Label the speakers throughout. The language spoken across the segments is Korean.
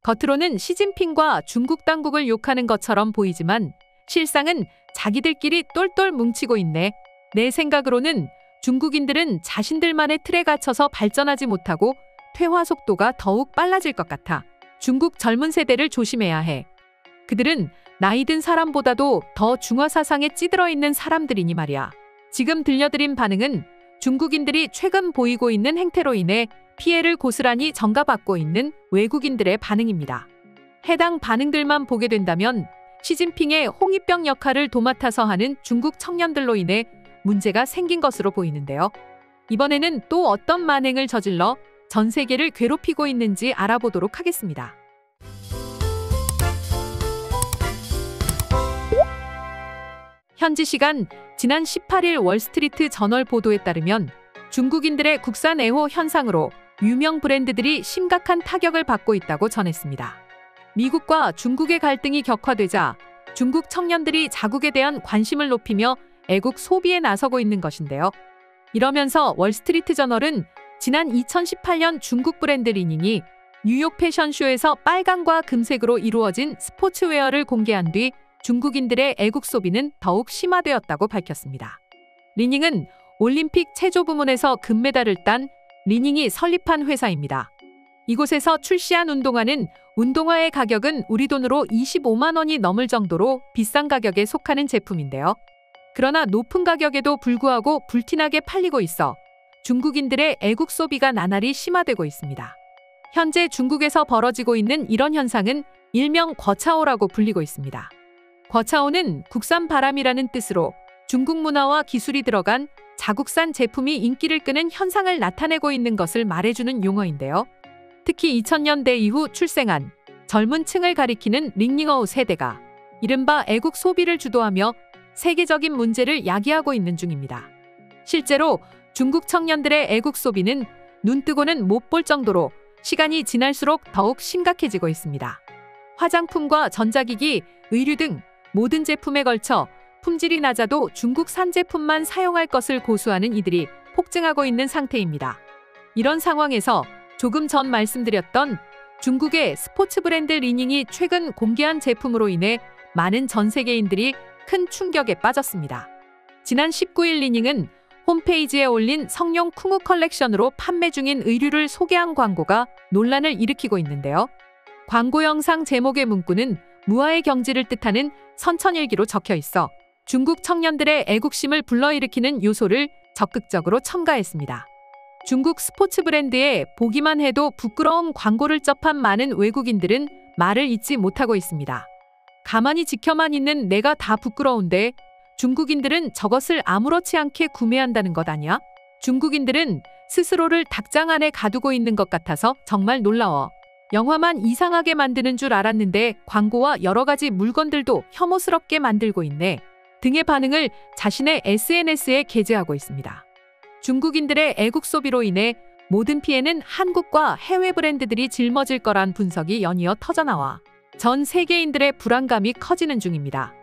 Speaker 1: 겉으로는 시진핑과 중국 당국을 욕하는 것처럼 보이지만 실상은 자기들끼리 똘똘 뭉치고 있네. 내 생각으로는 중국인들은 자신들만의 틀에 갇혀서 발전하지 못하고 퇴화 속도가 더욱 빨라질 것 같아. 중국 젊은 세대를 조심해야 해. 그들은 나이 든 사람보다도 더 중화 사상에 찌들어 있는 사람들이니 말이야. 지금 들려드린 반응은 중국인들이 최근 보이고 있는 행태로 인해 피해를 고스란히 전가받고 있는 외국인들의 반응입니다. 해당 반응들만 보게 된다면 시진핑의 홍위병 역할을 도맡아서 하는 중국 청년들로 인해 문제가 생긴 것으로 보이는데요. 이번에는 또 어떤 만행을 저질러 전 세계를 괴롭히고 있는지 알아보도록 하겠습니다. 현지 시간 지난 18일 월스트리트 저널 보도에 따르면 중국인들의 국산 애호 현상으로 유명 브랜드들이 심각한 타격을 받고 있다고 전했습니다. 미국과 중국의 갈등이 격화되자 중국 청년들이 자국에 대한 관심을 높이며 애국 소비에 나서고 있는 것인데요. 이러면서 월스트리트 저널은 지난 2018년 중국 브랜드 리닝이 뉴욕 패션쇼에서 빨강과 금색으로 이루어진 스포츠웨어를 공개한 뒤 중국인들의 애국 소비는 더욱 심화되었다고 밝혔습니다. 리닝은 올림픽 체조 부문에서 금메달을 딴 리닝이 설립한 회사입니다. 이곳에서 출시한 운동화는 운동화의 가격은 우리 돈으로 25만 원이 넘을 정도로 비싼 가격에 속하는 제품인데요. 그러나 높은 가격에도 불구하고 불티나게 팔리고 있어 중국인들의 애국 소비가 나날이 심화되고 있습니다. 현재 중국에서 벌어지고 있는 이런 현상은 일명 거차오라고 불리고 있습니다. 거차오는 국산 바람이라는 뜻으로 중국 문화와 기술이 들어간 자국산 제품이 인기를 끄는 현상을 나타내고 있는 것을 말해주는 용어인데요. 특히 2000년대 이후 출생한 젊은 층을 가리키는 링닝어우 세대가 이른바 애국 소비를 주도하며 세계적인 문제를 야기하고 있는 중입니다. 실제로 중국 청년들의 애국 소비는 눈뜨고는 못 볼 정도로 시간이 지날수록 더욱 심각해지고 있습니다. 화장품과 전자기기, 의류 등 모든 제품에 걸쳐 품질이 낮아도 중국산 제품만 사용할 것을 고수하는 이들이 폭증하고 있는 상태입니다. 이런 상황에서 조금 전 말씀드렸던 중국의 스포츠 브랜드 리닝이 최근 공개한 제품으로 인해 많은 전 세계인들이 큰 충격에 빠졌습니다. 지난 19일 리닝은 홈페이지에 올린 성룡 쿵우 컬렉션으로 판매 중인 의류를 소개한 광고가 논란을 일으키고 있는데요. 광고 영상 제목의 문구는 무아의 경지를 뜻하는 선천일기로 적혀 있어 중국 청년들의 애국심을 불러일으키는 요소를 적극적으로 첨가했습니다. 중국 스포츠 브랜드에 보기만 해도 부끄러운 광고를 접한 많은 외국인들은 말을 잇지 못하고 있습니다. 가만히 지켜만 있는 내가 다 부끄러운데 중국인들은 저것을 아무렇지 않게 구매한다는 것 아니야? 중국인들은 스스로를 닭장 안에 가두고 있는 것 같아서 정말 놀라워. 영화만 이상하게 만드는 줄 알았는데 광고와 여러 가지 물건들도 혐오스럽게 만들고 있네. 등의 반응을 자신의 SNS에 게재하고 있습니다. 중국인들의 애국 소비로 인해 모든 피해는 한국과 해외 브랜드들이 짊어질 거란 분석이 연이어 터져나와 전 세계인들의 불안감이 커지는 중입니다.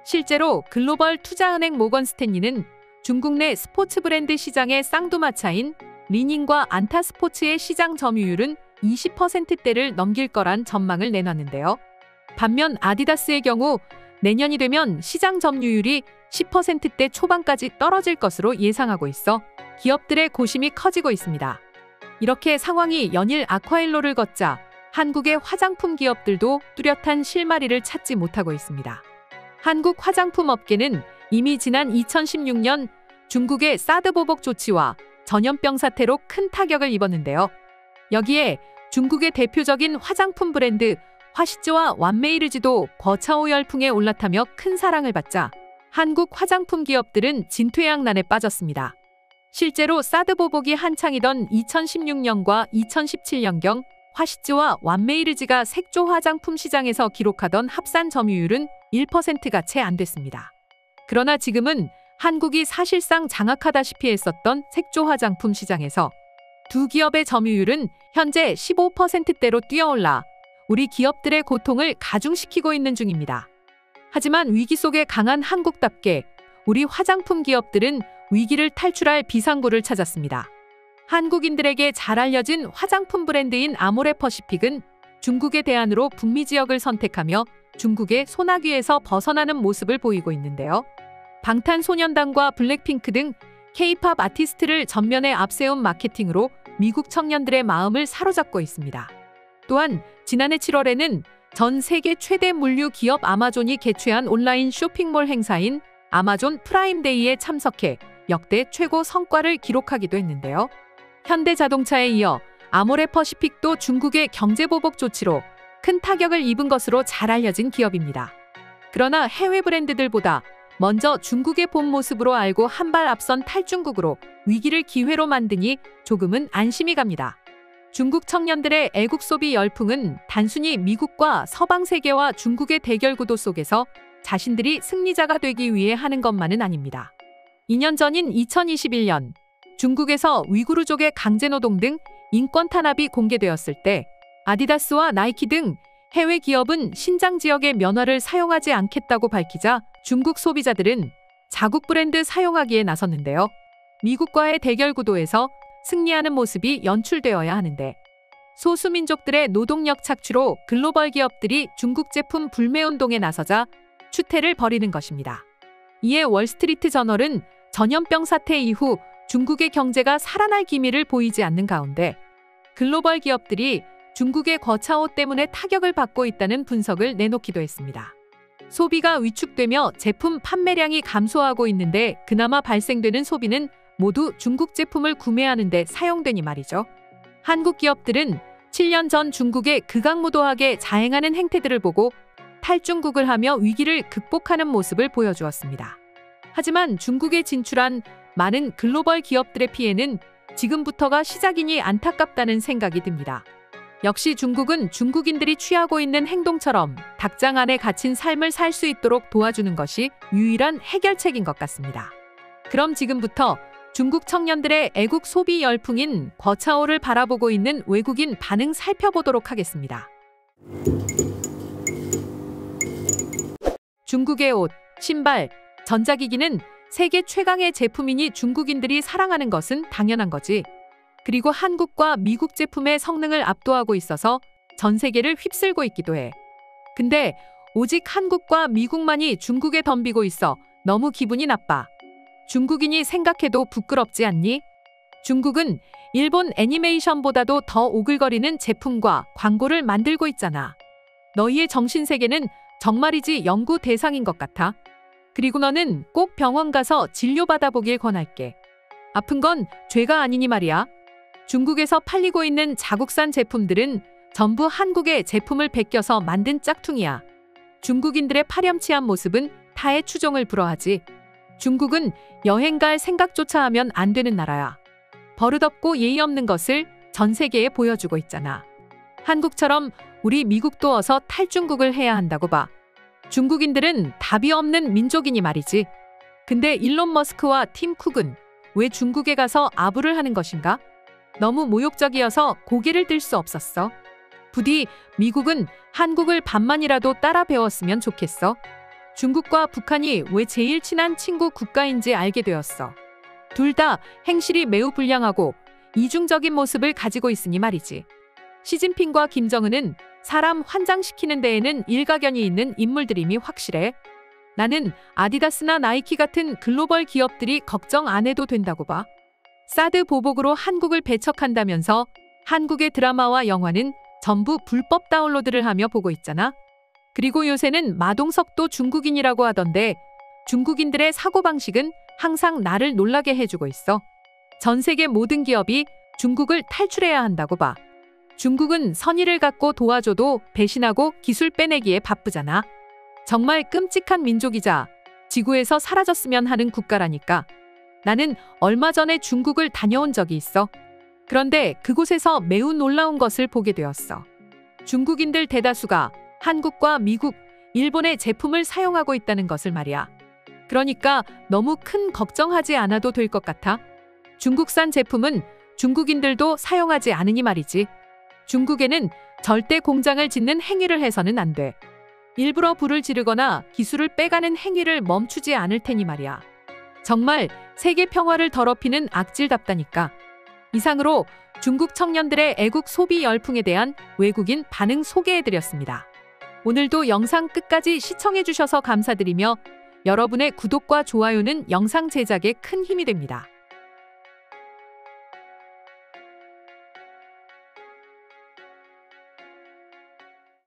Speaker 1: 실제로 글로벌 투자은행 모건 스탠리는 중국 내 스포츠 브랜드 시장의 쌍두마차인 리닝과 안타스포츠의 시장 점유율은 20%대를 넘길 거란 전망을 내놨는데요. 반면 아디다스의 경우 내년이 되면 시장 점유율이 10%대 초반까지 떨어질 것으로 예상하고 있어 기업들의 고심이 커지고 있습니다. 이렇게 상황이 연일 악화일로를 걷자 한국의 화장품 기업들도 뚜렷한 실마리를 찾지 못하고 있습니다. 한국 화장품 업계는 이미 지난 2016년 중국의 사드 보복 조치와 전염병 사태로 큰 타격을 입었는데요. 여기에 중국의 대표적인 화장품 브랜드 화시즈와 완메이르지도 거차오 열풍에 올라타며 큰 사랑을 받자 한국 화장품 기업들은 진퇴양난에 빠졌습니다. 실제로 사드 보복이 한창이던 2016년과 2017년경 화시즈와 완메이르지가 색조 화장품 시장에서 기록하던 합산 점유율은 1%가 채 안 됐습니다. 그러나 지금은 한국이 사실상 장악하다시피 했었던 색조 화장품 시장에서 두 기업의 점유율은 현재 15%대로 뛰어올라 우리 기업들의 고통을 가중시키고 있는 중입니다. 하지만 위기 속에 강한 한국답게 우리 화장품 기업들은 위기를 탈출할 비상구를 찾았습니다. 한국인들에게 잘 알려진 화장품 브랜드인 아모레 퍼시픽은 중국의 대안으로 북미 지역을 선택하며 중국의 소나귀에서 벗어나는 모습을 보이고 있는데요. 방탄소년단과 블랙핑크 등 K-팝 아티스트를 전면에 앞세운 마케팅으로 미국 청년들의 마음을 사로잡고 있습니다. 또한 지난해 7월에는 전 세계 최대 물류 기업 아마존이 개최한 온라인 쇼핑몰 행사인 아마존 프라임데이에 참석해 역대 최고 성과를 기록하기도 했는데요. 현대자동차에 이어 아모레퍼시픽도 중국의 경제보복 조치로 큰 타격을 입은 것으로 잘 알려진 기업입니다. 그러나 해외 브랜드들보다 먼저 중국의 본 모습으로 알고 한 발 앞선 탈중국으로 위기를 기회로 만드니 조금은 안심이 갑니다. 중국 청년들의 애국 소비 열풍은 단순히 미국과 서방 세계와 중국의 대결 구도 속에서 자신들이 승리자가 되기 위해 하는 것만은 아닙니다. 2년 전인 2021년 중국에서 위구르족의 강제노동 등 인권 탄압이 공개되었을 때 아디다스와 나이키 등 해외 기업은 신장 지역의 면화를 사용하지 않겠다고 밝히자 중국 소비자들은 자국 브랜드 사용하기에 나섰는데요. 미국과의 대결 구도에서 승리하는 모습이 연출되어야 하는데 소수민족들의 노동력 착취로 글로벌 기업들이 중국 제품 불매운동에 나서자 추태를 벌이는 것입니다. 이에 월스트리트 저널은 전염병 사태 이후 중국의 경제가 살아날 기미를 보이지 않는 가운데 글로벌 기업들이 중국의 거차오 때문에 타격을 받고 있다는 분석을 내놓기도 했습니다. 소비가 위축되며 제품 판매량이 감소하고 있는데 그나마 발생되는 소비는 모두 중국 제품을 구매하는 데 사용되니 말이죠. 한국 기업들은 7년 전 중국의 극악무도하게 자행하는 행태들을 보고 탈중국을 하며 위기를 극복하는 모습을 보여주었습니다. 하지만 중국에 진출한 많은 글로벌 기업들의 피해는 지금부터가 시작이니 안타깝다는 생각이 듭니다. 역시 중국은 중국인들이 취하고 있는 행동처럼 닭장 안에 갇힌 삶을 살 수 있도록 도와주는 것이 유일한 해결책인 것 같습니다. 그럼 지금부터 중국 청년들의 애국 소비 열풍인 거차오를 바라보고 있는 외국인 반응 살펴보도록 하겠습니다. 중국의 옷, 신발, 전자기기는 세계 최강의 제품이니 중국인들이 사랑하는 것은 당연한 거지. 그리고 한국과 미국 제품의 성능을 압도하고 있어서 전 세계를 휩쓸고 있기도 해. 근데 오직 한국과 미국만이 중국에 덤비고 있어 너무 기분이 나빠. 중국인이 생각해도 부끄럽지 않니? 중국은 일본 애니메이션보다도 더 오글거리는 제품과 광고를 만들고 있잖아. 너희의 정신세계는 정말이지 연구 대상인 것 같아. 그리고 너는 꼭 병원 가서 진료받아보길 권할게. 아픈 건 죄가 아니니 말이야. 중국에서 팔리고 있는 자국산 제품들은 전부 한국의 제품을 베껴서 만든 짝퉁이야. 중국인들의 파렴치한 모습은 타의 추종을 불허하지. 중국은 여행 갈 생각조차 하면 안 되는 나라야. 버릇없고 예의 없는 것을 전 세계에 보여주고 있잖아. 한국처럼 우리 미국도 어서 탈중국을 해야 한다고 봐. 중국인들은 답이 없는 민족이니 말이지. 근데 일론 머스크와 팀 쿡은 왜 중국에 가서 아부를 하는 것인가? 너무 모욕적이어서 고개를 들 수 없었어. 부디 미국은 한국을 반만이라도 따라 배웠으면 좋겠어. 중국과 북한이 왜 제일 친한 친구 국가인지 알게 되었어. 둘 다 행실이 매우 불량하고 이중적인 모습을 가지고 있으니 말이지. 시진핑과 김정은은 사람 환장시키는 데에는 일가견이 있는 인물들임이 확실해. 나는 아디다스나 나이키 같은 글로벌 기업들이 걱정 안 해도 된다고 봐. 사드 보복으로 한국을 배척한다면서 한국의 드라마와 영화는 전부 불법 다운로드를 하며 보고 있잖아. 그리고 요새는 마동석도 중국인이라고 하던데 중국인들의 사고방식은 항상 나를 놀라게 해주고 있어. 전 세계 모든 기업이 중국을 탈출해야 한다고 봐. 중국은 선의를 갖고 도와줘도 배신하고 기술 빼내기에 바쁘잖아. 정말 끔찍한 민족이자 지구에서 사라졌으면 하는 국가라니까. 나는 얼마 전에 중국을 다녀온 적이 있어. 그런데 그곳에서 매우 놀라운 것을 보게 되었어. 중국인들 대다수가 한국과 미국, 일본의 제품을 사용하고 있다는 것을 말이야. 그러니까 너무 큰 걱정하지 않아도 될 것 같아. 중국산 제품은 중국인들도 사용하지 않으니 말이지. 중국에는 절대 공장을 짓는 행위를 해서는 안 돼. 일부러 불을 지르거나 기술을 빼가는 행위를 멈추지 않을 테니 말이야. 정말 세계 평화를 더럽히는 악질답다니까. 이상으로 중국 청년들의 애국 소비 열풍에 대한 외국인 반응 소개해드렸습니다. 오늘도 영상 끝까지 시청해주셔서 감사드리며 여러분의 구독과 좋아요는 영상 제작에 큰 힘이 됩니다.